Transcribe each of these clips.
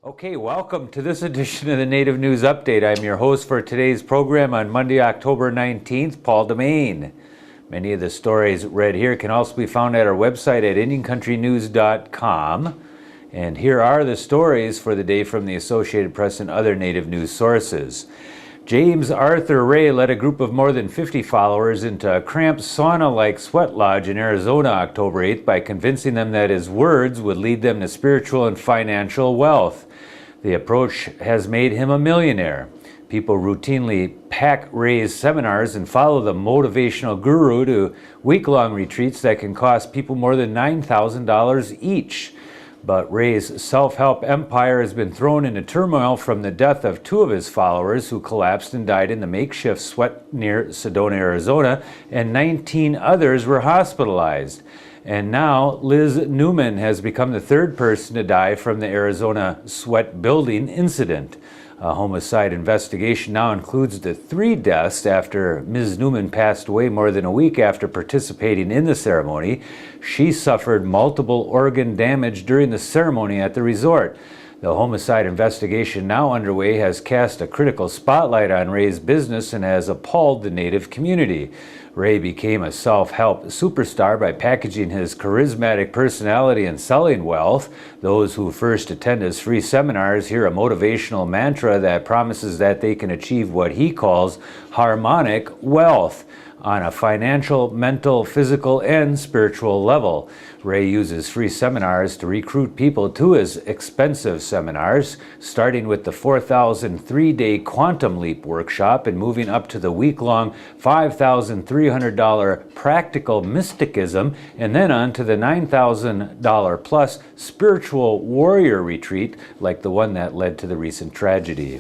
Okay, welcome to this edition of the Native News Update. I'm your host for today's program on Monday, October 19th, Paul Demain. Many of the stories read here can also be found at our website at IndianCountryNews.com. And here are the stories for the day from the Associated Press and other Native news sources. James Arthur Ray led a group of more than 50 followers into a cramped sauna-like sweat lodge in Arizona October 8th by convincing them that his words would lead them to spiritual and financial wealth. The approach has made him a millionaire. People routinely pack Ray's seminars and follow the motivational guru to week-long retreats that can cost people more than $9,000 each. But Ray's self-help empire has been thrown into turmoil from the death of two of his followers who collapsed and died in the makeshift sweat near Sedona, Arizona, and 19 others were hospitalized. And now Liz Newman has become the third person to die from the Arizona sweat building incident. A homicide investigation now includes the 3 deaths after Ms. Newman passed away more than a week after participating in the ceremony. She suffered multiple organ damage during the ceremony at the resort. The homicide investigation now underway has cast a critical spotlight on Ray's business and has appalled the Native community. Ray became a self-help superstar by packaging his charismatic personality and selling wealth. Those who first attend his free seminars hear a motivational mantra that promises that they can achieve what he calls harmonic wealth on a financial, mental, physical, and spiritual level. Ray uses free seminars to recruit people to his expensive seminars, starting with the 4,003-day Quantum Leap workshop and moving up to the week-long $5,300 Practical Mysticism, and then on to the $9,000 plus Spiritual Warrior Retreat, like the one that led to the recent tragedy.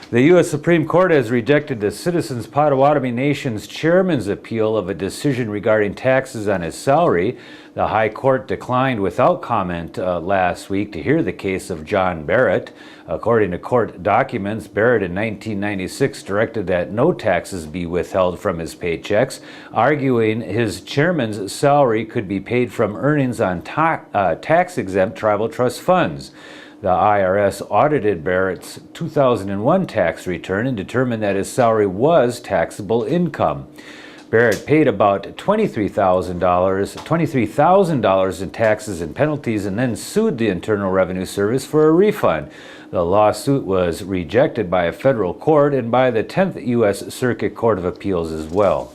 The U.S. Supreme Court has rejected the Citizens Potawatomi Nation's chairman's appeal of a decision regarding taxes on his salary. The High Court declined without comment last week to hear the case of John Barrett. According to court documents, Barrett in 1996 directed that no taxes be withheld from his paychecks, arguing his chairman's salary could be paid from earnings on tax-exempt tribal trust funds. The IRS audited Barrett's 2001 tax return and determined that his salary was taxable income. Barrett paid about $23,000 in taxes and penalties and then sued the Internal Revenue Service for a refund. The lawsuit was rejected by a federal court and by the 10th U.S. Circuit Court of Appeals as well.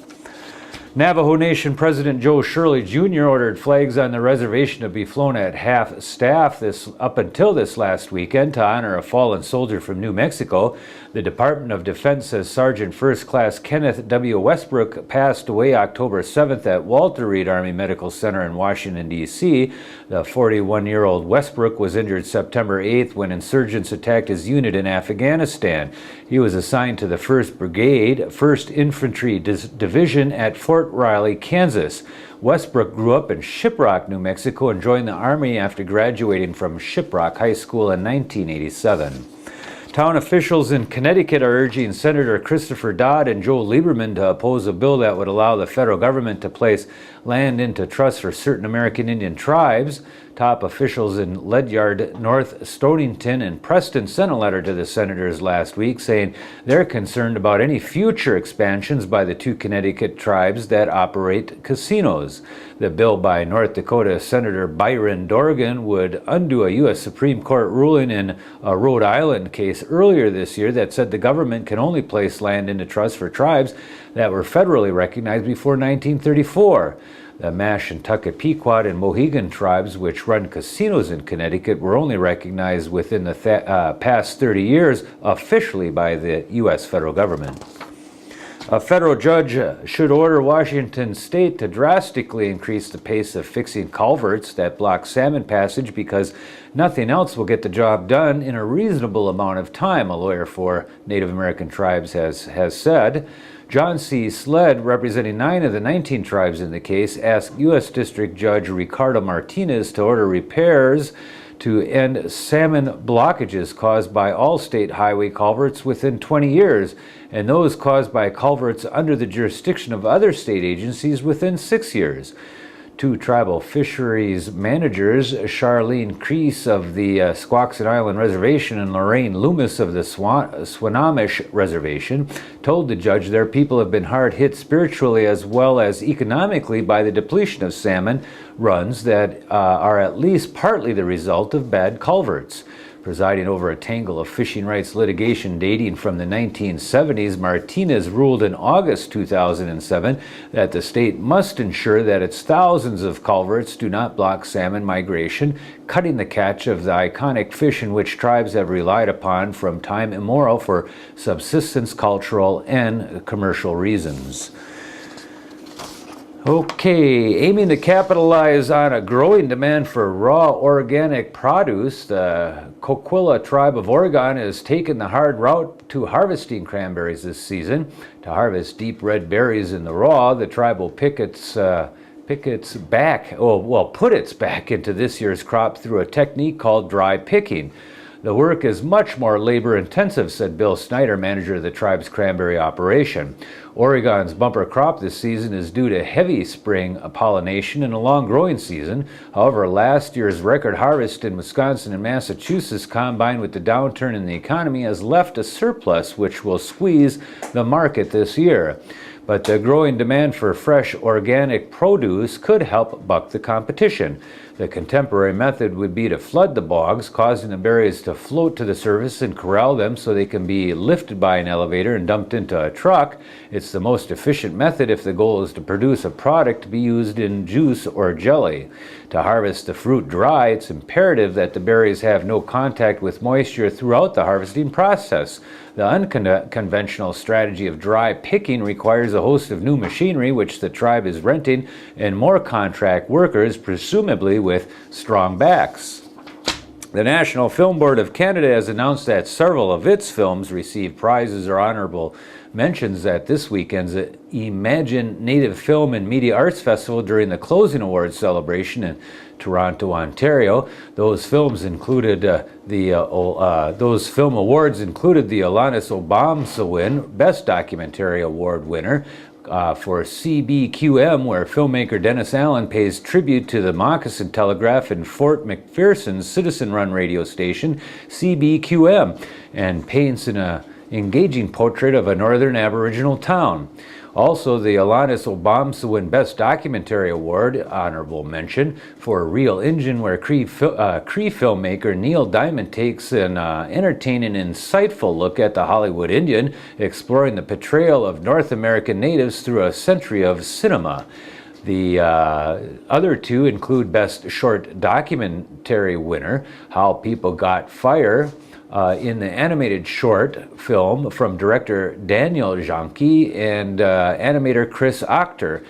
Navajo Nation President Joe Shirley Jr. ordered flags on the reservation to be flown at half staff up until this last weekend to honor a fallen soldier from New Mexico. The Department of Defense says Sergeant First Class Kenneth W. Westbrook passed away October 7th at Walter Reed Army Medical Center in Washington, D.C. The 41-year-old Westbrook was injured September 8th when insurgents attacked his unit in Afghanistan. He was assigned to the 1st Brigade, 1st Infantry Division at Fort Riley, Kansas. Westbrook grew up in Shiprock, New Mexico, and joined the Army after graduating from Shiprock High School in 1987. Town officials in Connecticut are urging Senator Christopher Dodd and Joe Lieberman to oppose a bill that would allow the federal government to place land into trust for certain American Indian tribes. Top officials in Ledyard, North Stonington, and Preston sent a letter to the senators last week saying they're concerned about any future expansions by the 2 Connecticut tribes that operate casinos. The bill by North Dakota Senator Byron Dorgan would undo a U.S. Supreme Court ruling in a Rhode Island case earlier this year that said the government can only place land into trust for tribes that were federally recognized before 1934. The Mashantucket, Pequot, and Mohegan tribes, which run casinos in Connecticut, were only recognized within the past 30 years officially by the U.S. federal government. A federal judge should order Washington State to drastically increase the pace of fixing culverts that block salmon passage because nothing else will get the job done in a reasonable amount of time, a lawyer for Native American tribes has said. John C. Sled, representing 9 of the 19 tribes in the case, asked U.S. District Judge Ricardo Martinez to order repairs to end salmon blockages caused by all state highway culverts within 20 years, and those caused by culverts under the jurisdiction of other state agencies within 6 years. Two tribal fisheries managers, Charlene Crease of the Squaxin Island Reservation and Lorraine Loomis of the Swinomish Reservation, told the judge their people have been hard hit spiritually as well as economically by the depletion of salmon runs that are at least partly the result of bad culverts. Presiding over a tangle of fishing rights litigation dating from the 1970s, Martinez ruled in August 2007 that the state must ensure that its thousands of culverts do not block salmon migration, cutting the catch of the iconic fish in which tribes have relied upon from time immemorial for subsistence, cultural, and commercial reasons. Okay, aiming to capitalize on a growing demand for raw organic produce, the Coquille tribe of Oregon has taken the hard route to harvesting cranberries this season. To harvest deep red berries in the raw, the tribe will put its back into this year's crop through a technique called dry picking. The work is much more labor-intensive, said Bill Snyder, manager of the tribe's cranberry operation. Oregon's bumper crop this season is due to heavy spring pollination and a long growing season. However, last year's record harvest in Wisconsin and Massachusetts, combined with the downturn in the economy, has left a surplus which will squeeze the market this year. But the growing demand for fresh organic produce could help buck the competition. The contemporary method would be to flood the bogs, causing the berries to float to the surface and corral them so they can be lifted by an elevator and dumped into a truck. It's the most efficient method if the goal is to produce a product to be used in juice or jelly. To harvest the fruit dry, it's imperative that the berries have no contact with moisture throughout the harvesting process. The unconventional strategy of dry picking requires a host of new machinery, which the tribe is renting, and more contract workers, presumably with strong backs. The National Film Board of Canada has announced that several of its films received prizes or honorable mentions at this weekend's Imagine Native Film and Media Arts Festival during the closing awards celebration in Toronto, Ontario. Those film awards included the Alanis Obamsawin Best Documentary Award winner for CBQM, where filmmaker Dennis Allen pays tribute to the Moccasin Telegraph and Fort McPherson's citizen-run radio station, CBQM, and paints an engaging portrait of a northern Aboriginal town. Also, the Alanis Obamsawin Best Documentary Award, honorable mention, for Real Injun, where Cree filmmaker Neil Diamond takes an entertaining and insightful look at the Hollywood Indian, exploring the portrayal of North American natives through a century of cinema. The other two include Best Short Documentary winner, How People Got Fire, in the animated short film from director Daniel Janke and animator Chris Octor.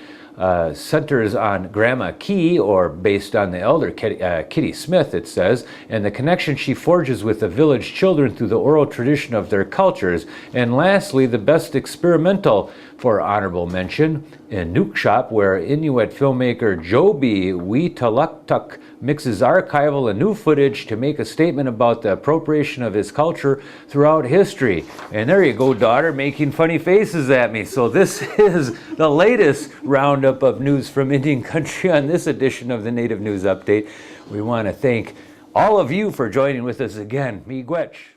Centers on Grandma Key, or based on the elder Kitty Smith, it says, and the connection she forges with the village children through the oral tradition of their cultures. And lastly, the best experimental for honorable mention, in Nukshop, where Inuit filmmaker Joby Witaluktuk mixes archival and new footage to make a statement about the appropriation of his culture throughout history. And there you go, daughter, making funny faces at me. So this is the latest roundup of news from Indian Country on this edition of the Native News Update. We want to thank all of you for joining with us again. Miigwech.